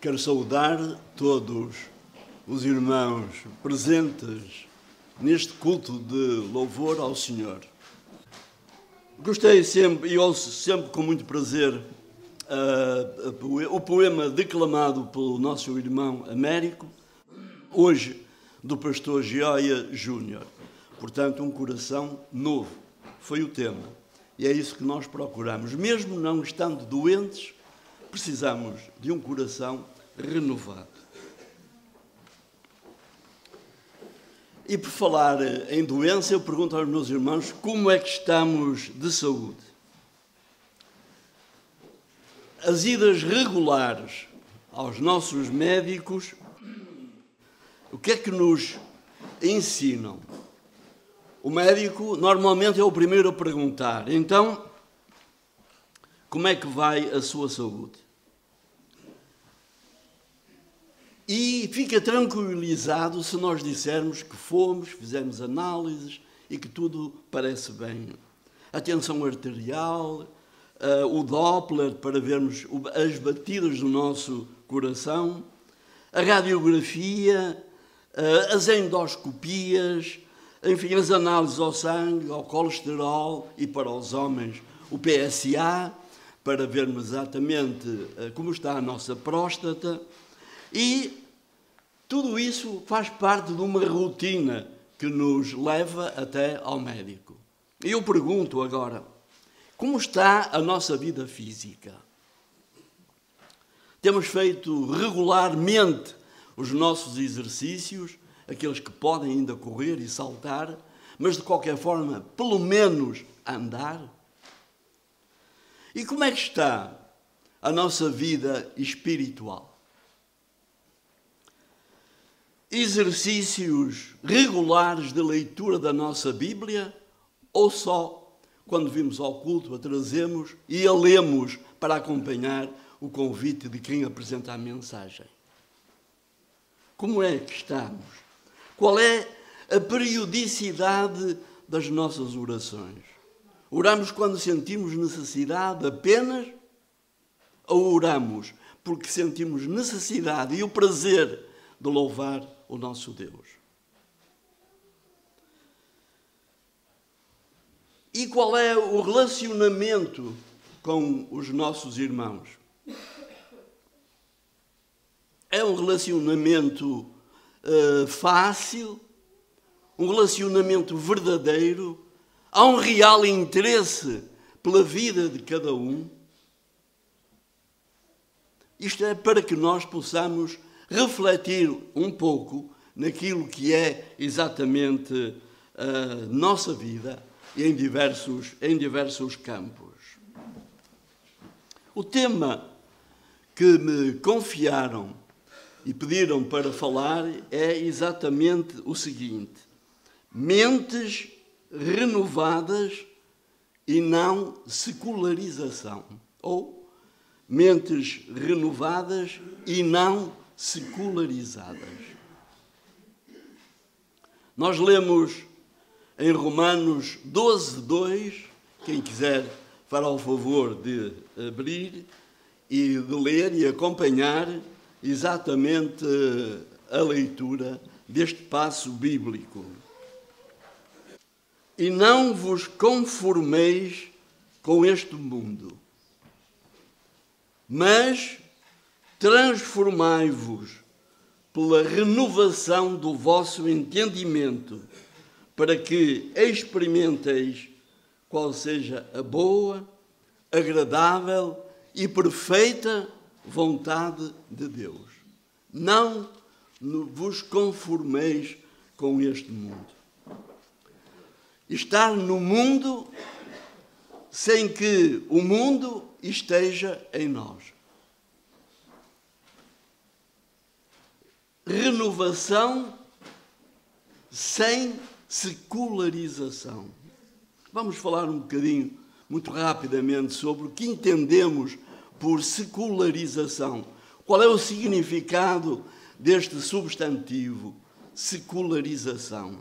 Quero saudar todos os irmãos presentes neste culto de louvor ao Senhor. Gostei sempre e ouço sempre com muito prazer o poema declamado pelo nosso irmão Américo, hoje do pastor Gioia Júnior. Portanto, um coração novo foi o tema. E é isso que nós procuramos. Mesmo não estando doentes, precisamos de um coração renovado. E por falar em doença, eu pergunto aos meus irmãos como é que estamos de saúde. As idas regulares aos nossos médicos, o que é que nos ensinam? O médico normalmente é o primeiro a perguntar, então, como é que vai a sua saúde? E fica tranquilizado se nós dissermos que fomos, fizemos análises e que tudo parece bem. A tensão arterial, o Doppler para vermos as batidas do nosso coração, a radiografia, as endoscopias, enfim, as análises ao sangue, ao colesterol e para os homens o PSA, para vermos exatamente como está a nossa próstata. E tudo isso faz parte de uma rotina que nos leva até ao médico. E eu pergunto agora, como está a nossa vida física? Temos feito regularmente os nossos exercícios, aqueles que podem ainda correr e saltar, mas de qualquer forma, pelo menos andar? E como é que está a nossa vida espiritual? Exercícios regulares de leitura da nossa Bíblia ou só quando vimos ao culto a trazemos e a lemos para acompanhar o convite de quem apresenta a mensagem? Como é que estamos? Qual é a periodicidade das nossas orações? Oramos quando sentimos necessidade apenas ou oramos porque sentimos necessidade e o prazer de louvar o nosso Deus? E qual é o relacionamento com os nossos irmãos? É um relacionamento fácil, um relacionamento verdadeiro? Há um real interesse pela vida de cada um? Isto é para que nós possamos refletir um pouco naquilo que é exatamente a nossa vida em diversos campos. O tema que me confiaram e pediram para falar é exatamente o seguinte: mentes renovadas e não secularização. Ou mentes renovadas e não secularizadas. Nós lemos em Romanos 12:2, quem quiser fará o favor de abrir e de ler e acompanhar exatamente a leitura deste passo bíblico. E não vos conformeis com este mundo, mas transformai-vos pela renovação do vosso entendimento, para que experimenteis qual seja a boa, agradável e perfeita vontade de Deus. Não vos conformeis com este mundo. Estar no mundo sem que o mundo esteja em nós. Renovação sem secularização. Vamos falar um bocadinho, muito rapidamente, sobre o que entendemos por secularização. Qual é o significado deste substantivo, secularização?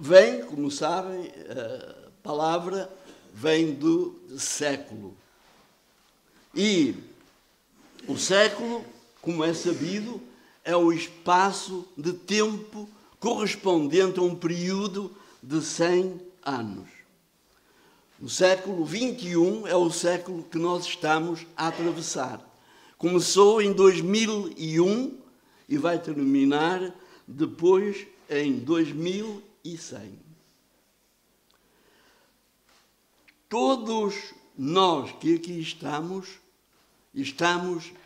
Vem, como sabem, a palavra vem do século. E O século, como é sabido, é o espaço de tempo correspondente a um período de 100 anos. O século XXI é o século que nós estamos a atravessar. Começou em 2001 e vai terminar depois em 2100. Todos nós que aqui estamos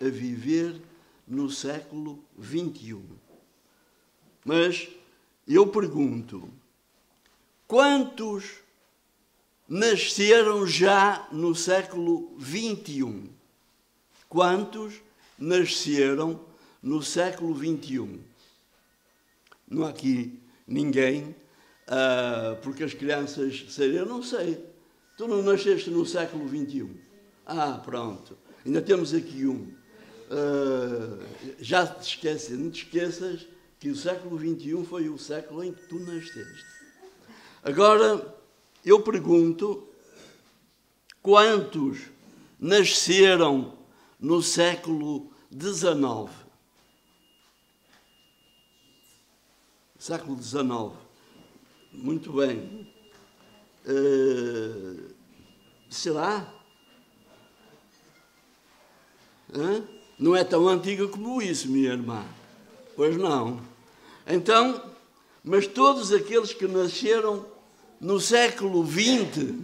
a viver no século XXI. Mas eu pergunto, quantos nasceram já no século XXI? Quantos nasceram no século XXI? Não há aqui ninguém, porque as crianças seriam, eu não sei. Tu não nasceste no século XXI? Ah, pronto. Ainda temos aqui um. Já te esqueces, não te esqueças que o século XXI foi o século em que tu nasceste. Agora, eu pergunto, quantos nasceram no século XIX? Século XIX. Muito bem. Será? Não é tão antiga como isso, minha irmã. Pois não. Então, mas todos aqueles que nasceram no século XX,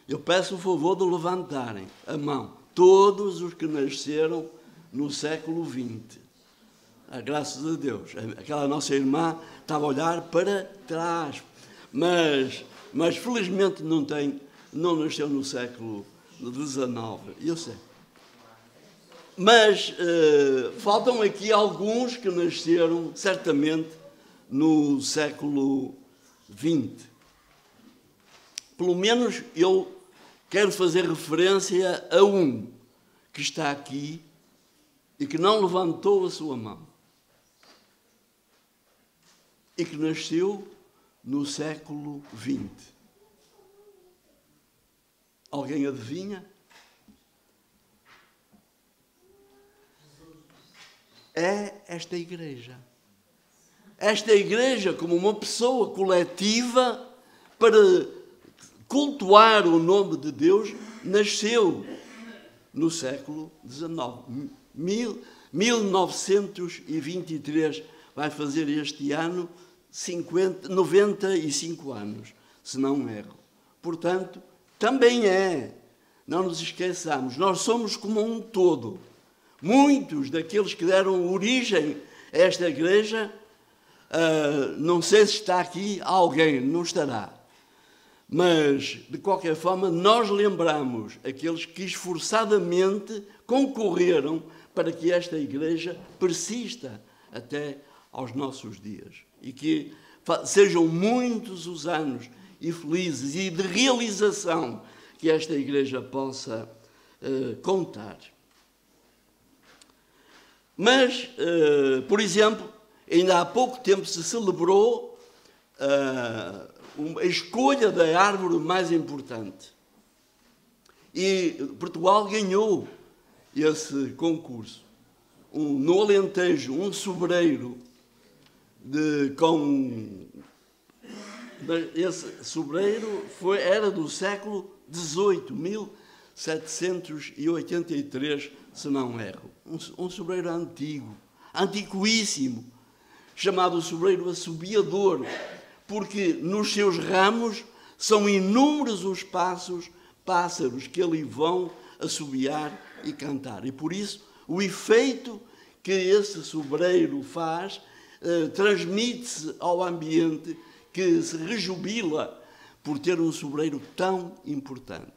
eu peço o favor de levantarem a mão. Todos os que nasceram no século XX. Graças a Deus. Aquela nossa irmã estava a olhar para trás. Mas felizmente não nasceu no século XIX. Eu sei. Mas faltam aqui alguns que nasceram, certamente, no século XX. Pelo menos eu quero fazer referência a um que está aqui e que não levantou a sua mão. E que nasceu no século XX. Alguém adivinha? É esta igreja. Esta igreja, como uma pessoa coletiva para cultuar o nome de Deus, nasceu no século XIX. 1923 vai fazer este ano 95 anos, se não erro. Portanto, também não nos esqueçamos, nós somos como um todo. Muitos daqueles que deram origem a esta igreja, não sei se está aqui alguém, não estará. Mas, de qualquer forma, nós lembramos aqueles que esforçadamente concorreram para que esta igreja persista até aos nossos dias. E que sejam muitos os anos e felizes e de realização que esta igreja possa contar. Mas, por exemplo, ainda há pouco tempo se celebrou a escolha da árvore mais importante. E Portugal ganhou esse concurso. No Alentejo, um sobreiro esse sobreiro era do século XVIII, 1783, se não erro. Um sobreiro antigo, antiquíssimo, chamado sobreiro assobiador, porque nos seus ramos são inúmeros os pássaros que ali vão assobiar e cantar. E por isso o efeito que esse sobreiro faz transmite-se ao ambiente, que se rejubila por ter um sobreiro tão importante.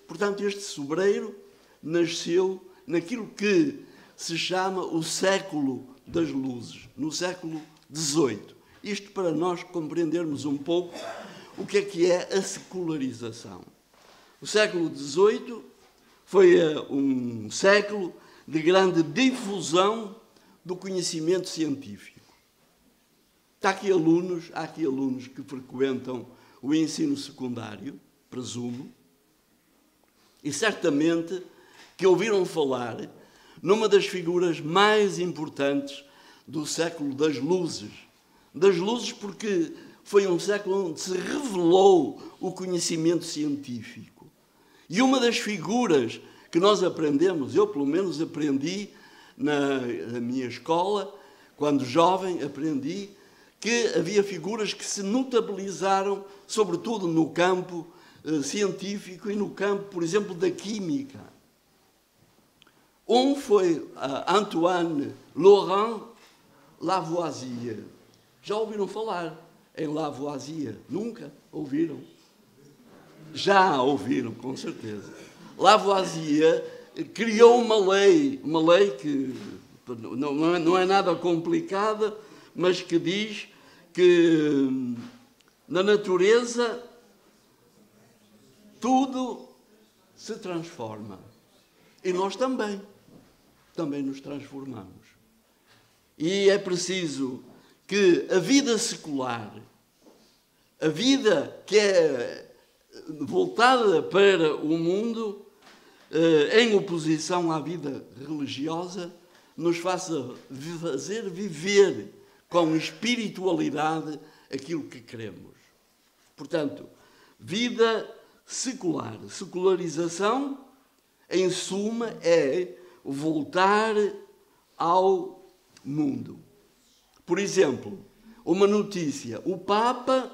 Portanto, este sobreiro nasceu naquilo que se chama o século das luzes, no século XVIII. Isto para nós compreendermos um pouco o que é a secularização. O século XVIII foi um século de grande difusão do conhecimento científico. Há aqui alunos que frequentam o ensino secundário, presumo, e certamente que ouviram falar numa das figuras mais importantes do século das luzes. Das luzes porque foi um século onde se revelou o conhecimento científico. E uma das figuras que nós aprendemos, eu pelo menos aprendi na minha escola, quando jovem aprendi, que havia figuras que se notabilizaram, sobretudo no campo científico e no campo, por exemplo, da química. Um foi Antoine Laurent Lavoisier. Já ouviram falar em Lavoisier? Nunca ouviram? Já ouviram, com certeza. Lavoisier criou uma lei que não é nada complicada, mas que diz que na natureza tudo se transforma. E nós também nos transformamos. E é preciso que a vida secular, a vida que é voltada para o mundo, em oposição à vida religiosa, nos faça fazer viver com espiritualidade aquilo que queremos. Portanto, vida secular. Secularização, em suma, é voltar ao mundo. Por exemplo, uma notícia: o Papa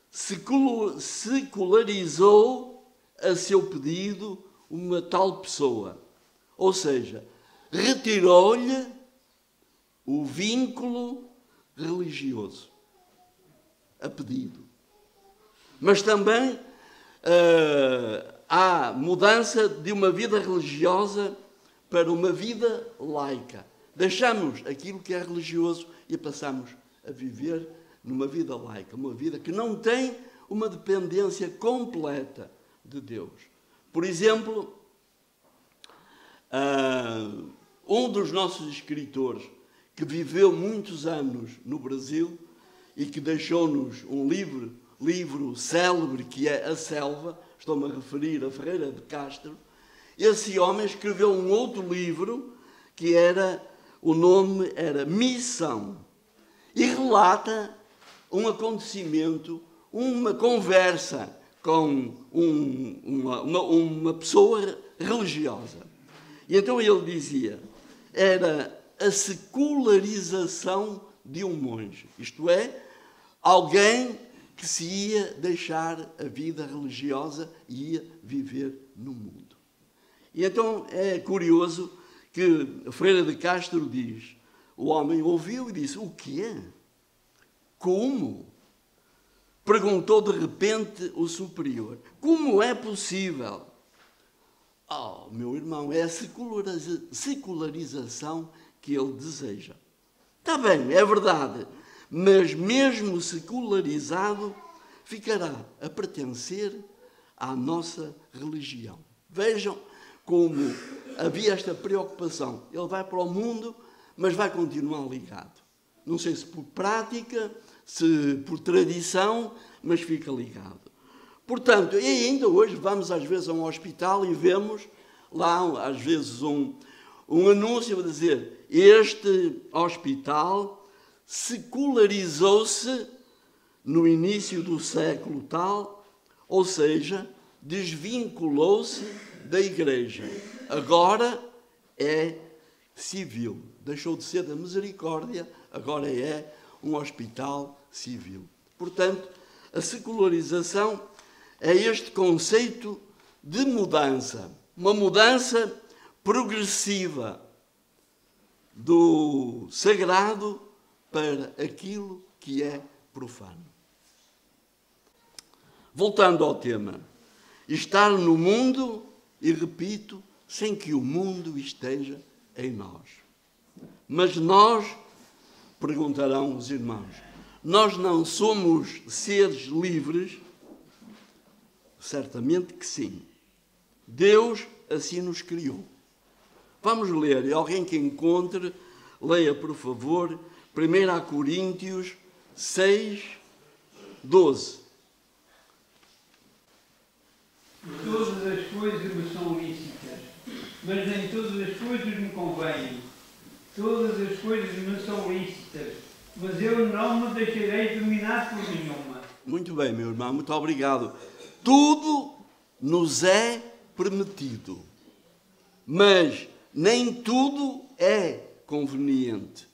secularizou a seu pedido uma tal pessoa. Ou seja, retirou-lhe o vínculo religioso, a pedido. Mas também há mudança de uma vida religiosa para uma vida laica. Deixamos aquilo que é religioso e passamos a viver numa vida laica, uma vida que não tem uma dependência completa de Deus. Por exemplo, um dos nossos escritores, que viveu muitos anos no Brasil e que deixou-nos um livro célebre, que é A Selva, estou-me a referir a Ferreira de Castro, esse homem escreveu um outro livro que o nome era Missão, e relata um acontecimento, uma conversa com uma pessoa religiosa. E então ele dizia, era a secularização de um monge, isto é, alguém que se ia deixar a vida religiosa e ia viver no mundo. E então é curioso que Ferreira de Castro diz, o homem ouviu e disse, o quê? Como? Perguntou de repente o superior, como é possível? Oh, meu irmão, é a secularização que ele deseja. Está bem, é verdade, mas mesmo secularizado, ficará a pertencer à nossa religião. Vejam como havia esta preocupação. Ele vai para o mundo, mas vai continuar ligado. Não sei se por prática, se por tradição, mas fica ligado. Portanto, e ainda hoje vamos às vezes a um hospital e vemos lá às vezes um anúncio a dizer, este hospital secularizou-se no início do século tal, ou seja, desvinculou-se da igreja. Agora é civil. Deixou de ser da misericórdia, agora é um hospital civil. Portanto, a secularização é este conceito de mudança, uma mudança progressiva do sagrado para aquilo que é profano. Voltando ao tema, estar no mundo, e repito, sem que o mundo esteja em nós. Mas nós, perguntarão os irmãos, nós não somos seres livres? Certamente que sim. Deus assim nos criou. Vamos ler, e alguém que encontre, leia por favor, 1 Coríntios 6, 12. Todas as coisas me são lícitas, mas nem todas as coisas me convêm. Todas as coisas me são lícitas, mas eu não me deixarei dominar por nenhuma. Muito bem, meu irmão, muito obrigado. Tudo nos é permitido, mas nem tudo é conveniente.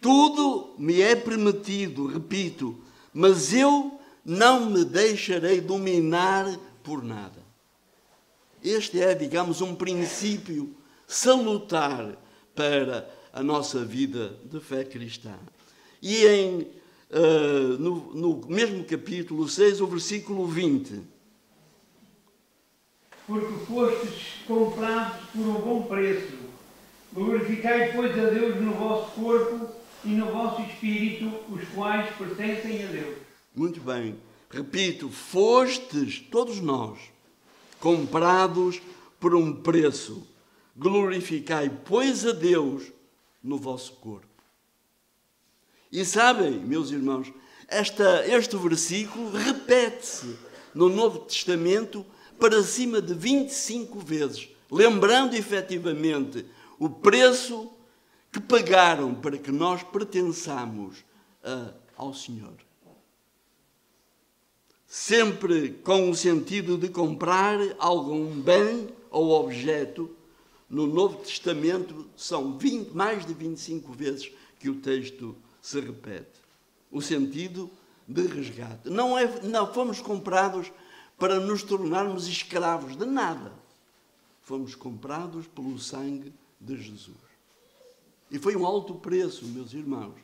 Tudo me é permitido, repito, mas eu não me deixarei dominar por nada. Este é, digamos, um princípio salutar para a nossa vida de fé cristã. E no mesmo capítulo 6, o versículo 20. Porque fostes comprados por um bom preço. Glorificai, pois, a Deus no vosso corpo e no vosso espírito, os quais pertencem a Deus. Muito bem. Repito, fostes, todos nós, comprados por um preço. Glorificai, pois, a Deus no vosso corpo. E sabem, meus irmãos, este versículo repete-se no Novo Testamento para cima de 25 vezes, lembrando efetivamente o preço que pagaram para que nós pertençamos ao Senhor. Sempre com o sentido de comprar algum bem ou objeto. No Novo Testamento são mais de 25 vezes que o texto se repete. O sentido de resgate. Não fomos comprados para nos tornarmos escravos de nada. Fomos comprados pelo sangue de Jesus. E foi um alto preço, meus irmãos,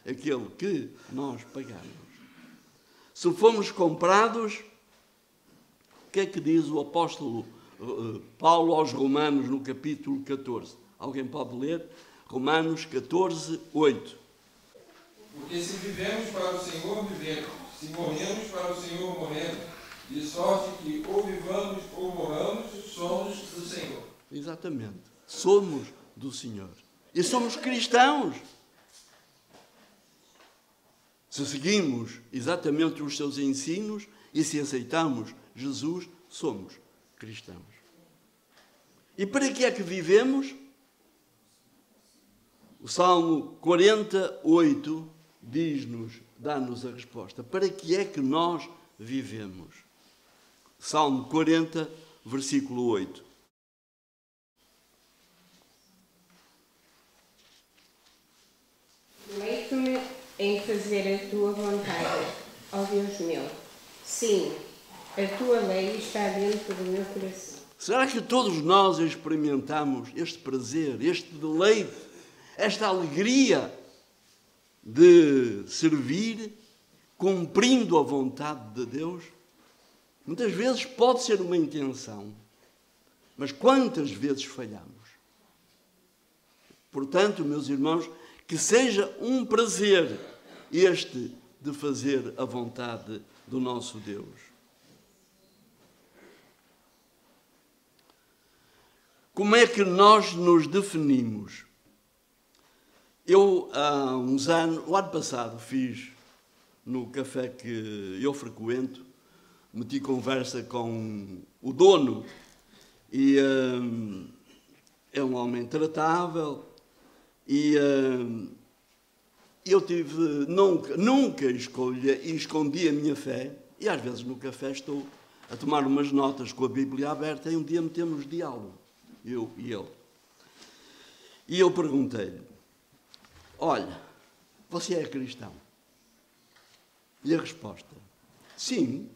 aquele que nós pagamos. Se fomos comprados, o que é que diz o apóstolo Paulo aos Romanos no capítulo 14? Alguém pode ler? Romanos 14, 8. Porque se vivemos para o Senhor, vivemos. Se morremos para o Senhor, morremos. De sorte que ou vivamos ou morramos, somos do Senhor. Exatamente. Somos do Senhor. E somos cristãos. Se seguimos exatamente os seus ensinos e se aceitamos Jesus, somos cristãos. E para que é que vivemos? O Salmo 48 dá-nos a resposta. Para que é que nós vivemos? Salmo 40, versículo 8. Deleito-me em fazer a tua vontade, ó Deus meu. Sim, a tua lei está dentro do meu coração. Será que todos nós experimentamos este prazer, este deleite, esta alegria de servir, cumprindo a vontade de Deus? Muitas vezes pode ser uma intenção, mas quantas vezes falhamos? Portanto, meus irmãos, que seja um prazer este de fazer a vontade do nosso Deus. Como é que nós nos definimos? Eu, há uns anos, o ano passado, fiz no café que eu frequento, meti conversa com o dono e é um homem tratável e eu nunca escondi a minha fé e às vezes no café estou a tomar umas notas com a Bíblia aberta e um dia metemos diálogo, eu e ele. E eu perguntei-lhe, olha, você é cristão? E a resposta, sim.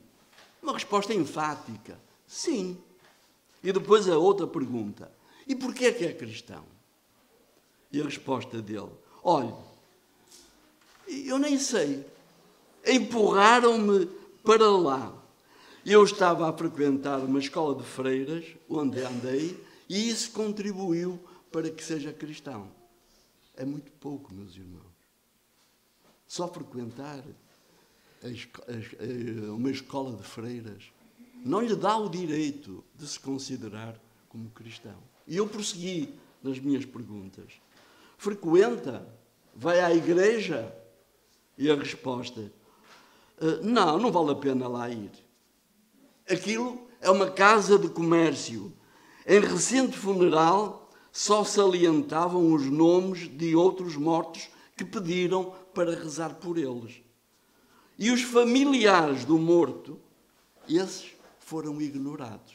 Uma resposta enfática, sim. E depois a outra pergunta, e porquê é que é cristão? E a resposta dele, olha, eu nem sei. Empurraram-me para lá. Eu estava a frequentar uma escola de freiras, onde andei, e isso contribuiu para que seja cristão. É muito pouco, meus irmãos. Só frequentar uma escola de freiras não lhe dá o direito de se considerar como cristão. E eu prossegui nas minhas perguntas. Frequenta? Vai à igreja? E a resposta, não vale a pena lá ir. Aquilo é uma casa de comércio. Em recente funeral, só salientavam os nomes de outros mortos que pediram para rezar por eles. E os familiares do morto, esses foram ignorados.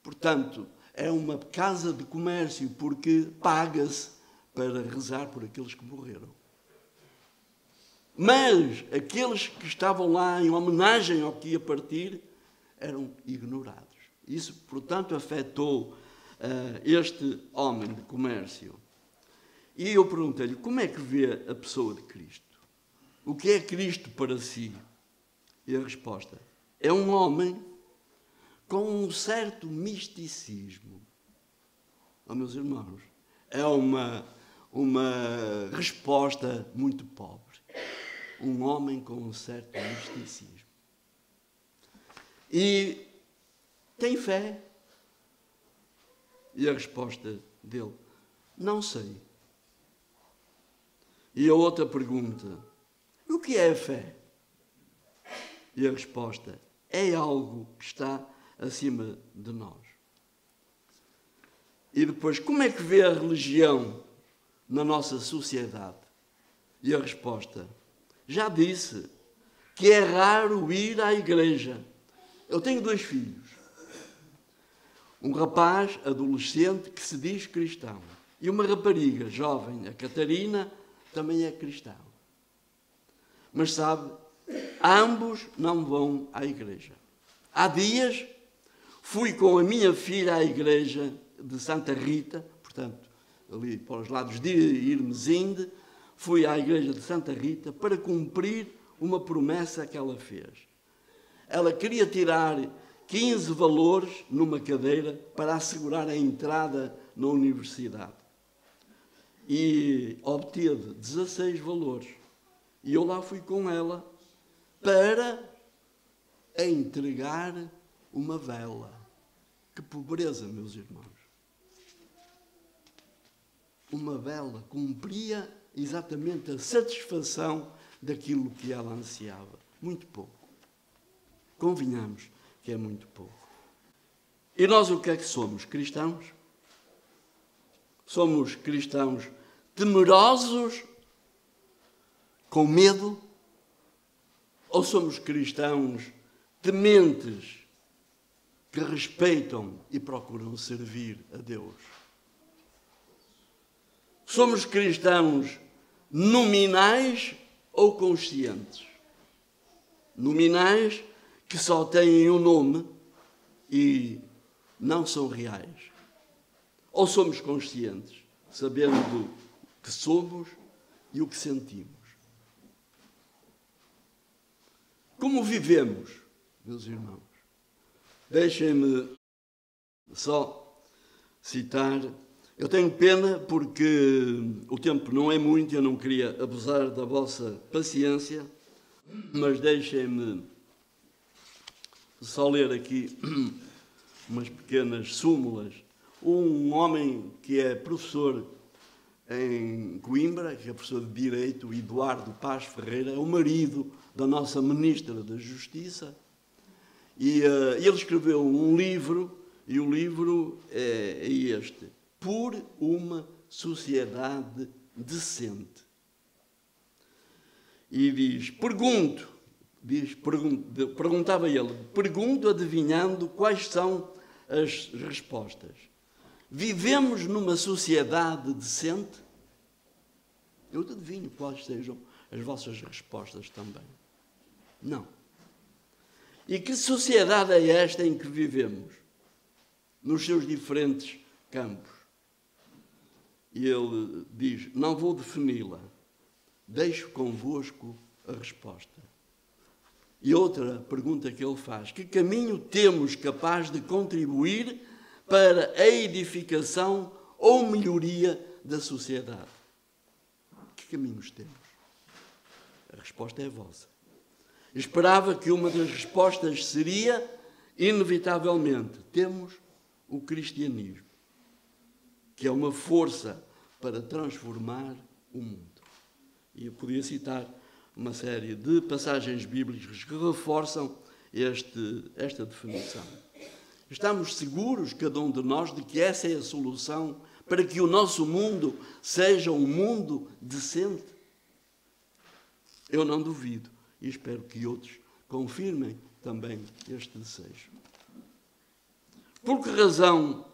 Portanto, é uma casa de comércio porque paga-se para rezar por aqueles que morreram. Mas aqueles que estavam lá em homenagem ao que ia partir eram ignorados. Isso, portanto, afetou este homem de comércio. E eu perguntei-lhe, como é que vê a pessoa de Cristo? O que é Cristo para si? E a resposta, é um homem com um certo misticismo. Oh, meus irmãos, é uma resposta muito pobre. Um homem com um certo misticismo. E tem fé? E a resposta dele, não sei. E a outra pergunta, o que é a fé? E a resposta, é algo que está acima de nós. E depois, como é que vê a religião na nossa sociedade? E a resposta, já disse que é raro ir à igreja. Eu tenho 2 filhos. Um rapaz adolescente que se diz cristão e uma rapariga jovem, a Catarina, também é cristã. Mas sabe, ambos não vão à igreja. Há dias fui com a minha filha à igreja de Santa Rita, portanto, ali para os lados de Irmesinde, fui à igreja de Santa Rita para cumprir uma promessa que ela fez. Ela queria tirar 15 valores numa cadeira para assegurar a entrada na universidade. E obteve 16 valores. E eu lá fui com ela para entregar uma vela. Que pobreza, meus irmãos. Uma vela cumpria exatamente a satisfação daquilo que ela ansiava. Muito pouco. Convenhamos que é muito pouco. E nós o que é que somos? Cristãos? Somos cristãos temerosos, com medo? Ou somos cristãos tementes, que respeitam e procuram servir a Deus? Somos cristãos nominais ou conscientes? Nominais que só têm um nome e não são reais. Ou somos conscientes, sabendo o que somos e o que sentimos? Como vivemos, meus irmãos? Deixem-me só citar. Eu tenho pena porque o tempo não é muito, eu não queria abusar da vossa paciência, mas deixem-me só ler aqui umas pequenas súmulas. Um homem que é professor em Coimbra, que é professor de Direito, Eduardo Paz Ferreira, é o marido da nossa Ministra da Justiça, e ele escreveu um livro, e o livro é este: Por uma Sociedade Decente. E perguntava ele, pergunto adivinhando quais são as respostas. Vivemos numa sociedade decente? Eu adivinho quais sejam as vossas respostas também. Não. E que sociedade é esta em que vivemos? Nos seus diferentes campos. E ele diz, não vou defini-la, deixo convosco a resposta. E outra pergunta que ele faz, que caminho temos capaz de contribuir para a edificação ou melhoria da sociedade? Que caminhos temos? A resposta é vossa. Esperava que uma das respostas seria, inevitavelmente, temos o cristianismo, que é uma força para transformar o mundo. E eu podia citar uma série de passagens bíblicas que reforçam esta definição. Estamos seguros, cada um de nós, de que essa é a solução para que o nosso mundo seja um mundo decente? Eu não duvido e espero que outros confirmem também este desejo. Por que razão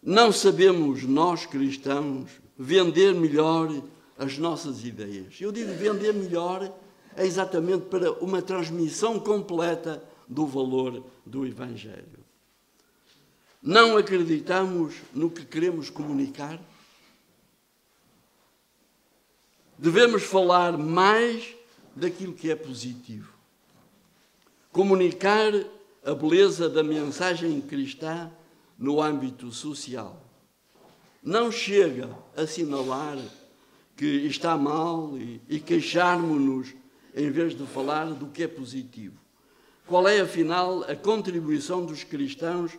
não sabemos nós, cristãos, vender melhor as nossas ideias? Eu digo vender melhor é exatamente para uma transmissão completa do valor do Evangelho. Não acreditamos no que queremos comunicar? Devemos falar mais daquilo que é positivo. Comunicar a beleza da mensagem cristã no âmbito social. Não chega a assinalar que está mal e queixarmos-nos em vez de falar do que é positivo. Qual é, afinal, a contribuição dos cristãos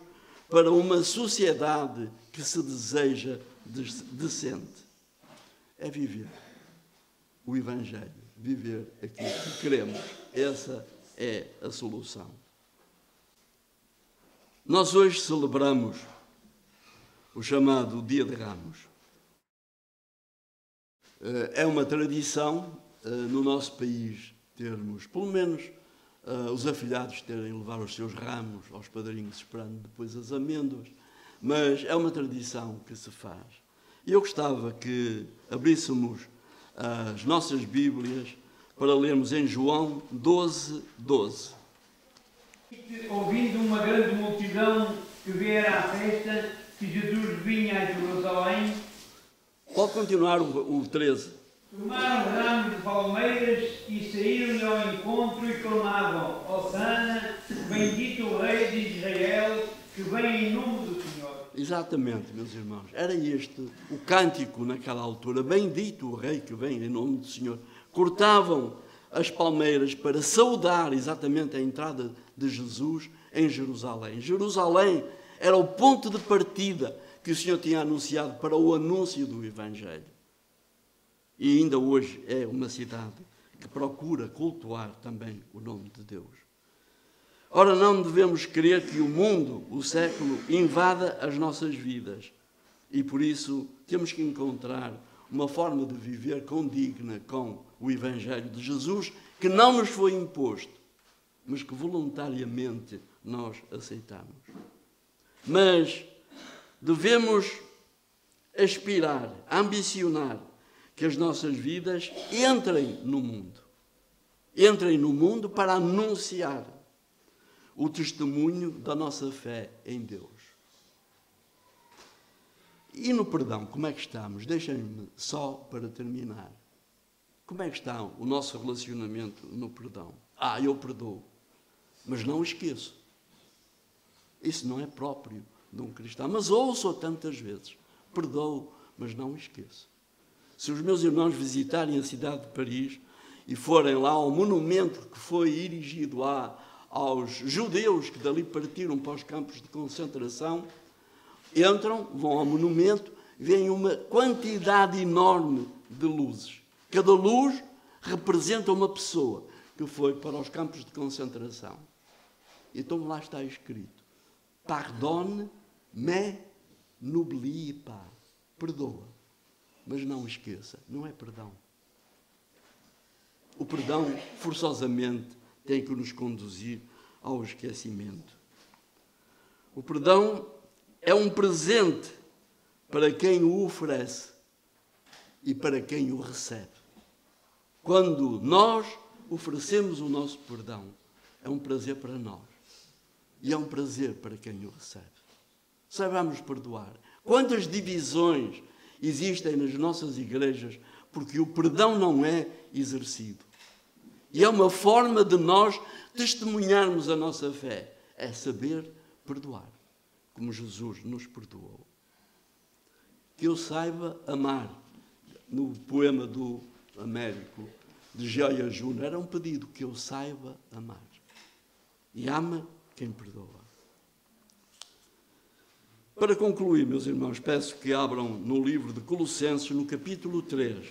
para uma sociedade que se deseja decente? É viver o Evangelho, viver aquilo que queremos. Essa é a solução. Nós hoje celebramos o chamado Dia de Ramos. É uma tradição no nosso país termos, pelo menos, os afilhados terem levar os seus ramos aos padrinhos, esperando depois as amêndoas, mas é uma tradição que se faz. E eu gostava que abríssemos as nossas Bíblias para lermos em João 12:12. Ouvindo uma grande multidão que viera à festa, que Jesus vinha a Jerusalém, Pode continuar o 13. tomaram ramos de palmeiras e saíram-lhe ao encontro e clamavam: Hosana, bendito o Rei de Israel, que vem em nome do Senhor. Exatamente, meus irmãos. Era este o cântico naquela altura. Bendito o Rei que vem em nome do Senhor. Cortavam as palmeiras para saudar exatamente a entrada de Jesus em Jerusalém. Jerusalém era o ponto de partida que o Senhor tinha anunciado para o anúncio do Evangelho. E ainda hoje é uma cidade que procura cultuar também o nome de Deus. Ora, não devemos querer que o mundo, o século, invada as nossas vidas. E por isso temos que encontrar uma forma de viver condigna com o Evangelho de Jesus, que não nos foi imposto, mas que voluntariamente nós aceitamos. Mas devemos aspirar, ambicionar que as nossas vidas entrem no mundo. Entrem no mundo para anunciar o testemunho da nossa fé em Deus. E no perdão, como é que estamos? Deixem-me só para terminar. Como é que está o nosso relacionamento no perdão? Eu perdoo, mas não esqueço. Isso não é próprio de um cristão. Mas ouço tantas vezes: perdoo, mas não esqueço. Se os meus irmãos visitarem a cidade de Paris e forem lá ao monumento que foi erigido aos judeus que dali partiram para os campos de concentração, entram, vão ao monumento, veem uma quantidade enorme de luzes. Cada luz representa uma pessoa que foi para os campos de concentração. Então lá está escrito: Pardonne, mais n'oublie pas. Perdoa, mas não esqueça. Não é perdão. O perdão, forçosamente, tem que nos conduzir ao esquecimento. O perdão é um presente para quem o oferece e para quem o recebe. Quando nós oferecemos o nosso perdão, é um prazer para nós e é um prazer para quem o recebe. Saibamos perdoar. Quantas divisões existem nas nossas igrejas porque o perdão não é exercido. E é uma forma de nós testemunharmos a nossa fé. É saber perdoar, como Jesus nos perdoou. Que eu saiba amar. No poema do Américo, de Gioia Júnior, era um pedido: que eu saiba amar. E ama quem perdoa. Para concluir, meus irmãos, peço que abram no livro de Colossenses, no capítulo 3.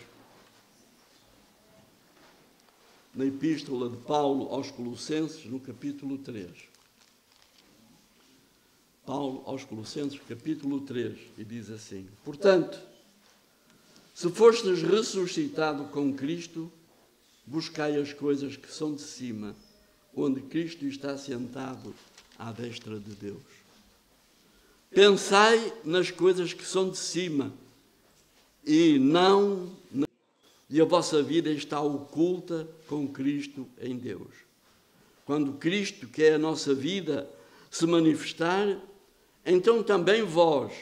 Na epístola de Paulo aos Colossenses, no capítulo 3. Paulo aos Colossenses, capítulo 3, e diz assim: portanto, se fostes ressuscitado com Cristo, buscai as coisas que são de cima, onde Cristo está sentado à destra de Deus. Pensai nas coisas que são de cima e não... E a vossa vida está oculta com Cristo em Deus. Quando Cristo, que é a nossa vida, se manifestar, então também vós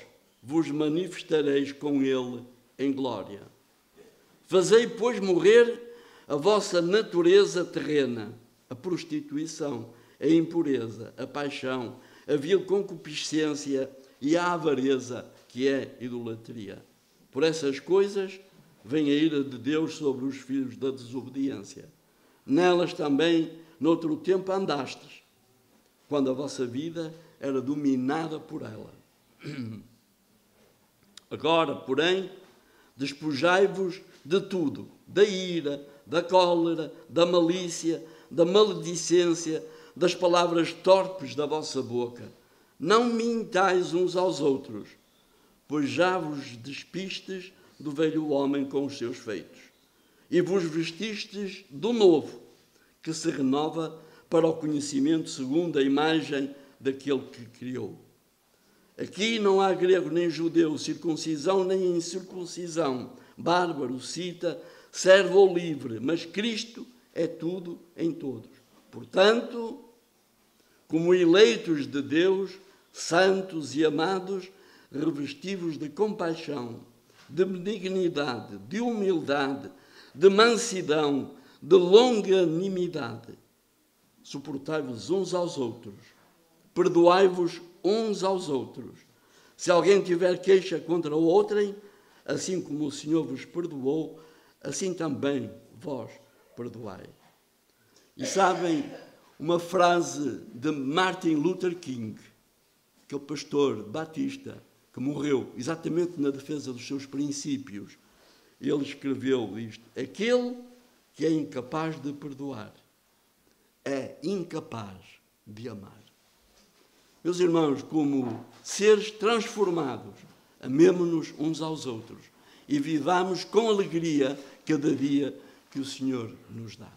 vos manifestareis com Ele em glória. Fazei, pois, morrer a vossa natureza terrena, a prostituição, a impureza, a paixão, a vil concupiscência e a avareza, que é idolatria. Por essas coisas vem a ira de Deus sobre os filhos da desobediência. Nelas também, noutro tempo, andastes, quando a vossa vida era dominada por ela. Agora, porém, despojai-vos de tudo, da ira, da cólera, da malícia, da maledicência, das palavras torpes da vossa boca. Não mintais uns aos outros, pois já vos despistes do velho homem com os seus feitos, e vos vestistes do novo, que se renova para o conhecimento segundo a imagem daquele que criou. Aqui não há grego nem judeu, circuncisão nem incircuncisão, bárbaro, cita, servo ou livre, mas Cristo é tudo em todos. Portanto, como eleitos de Deus, santos e amados, revestivos de compaixão, de benignidade, de humildade, de mansidão, de longanimidade. Suportai-vos uns aos outros, perdoai-vos uns aos outros. Se alguém tiver queixa contra outrem, assim como o Senhor vos perdoou, assim também vós perdoai. E sabem, uma frase de Martin Luther King, aquele pastor batista que morreu exatamente na defesa dos seus princípios, ele escreveu isto: aquele que é incapaz de perdoar é incapaz de amar. Meus irmãos, como seres transformados, amemo-nos uns aos outros e vivamos com alegria cada dia que o Senhor nos dá.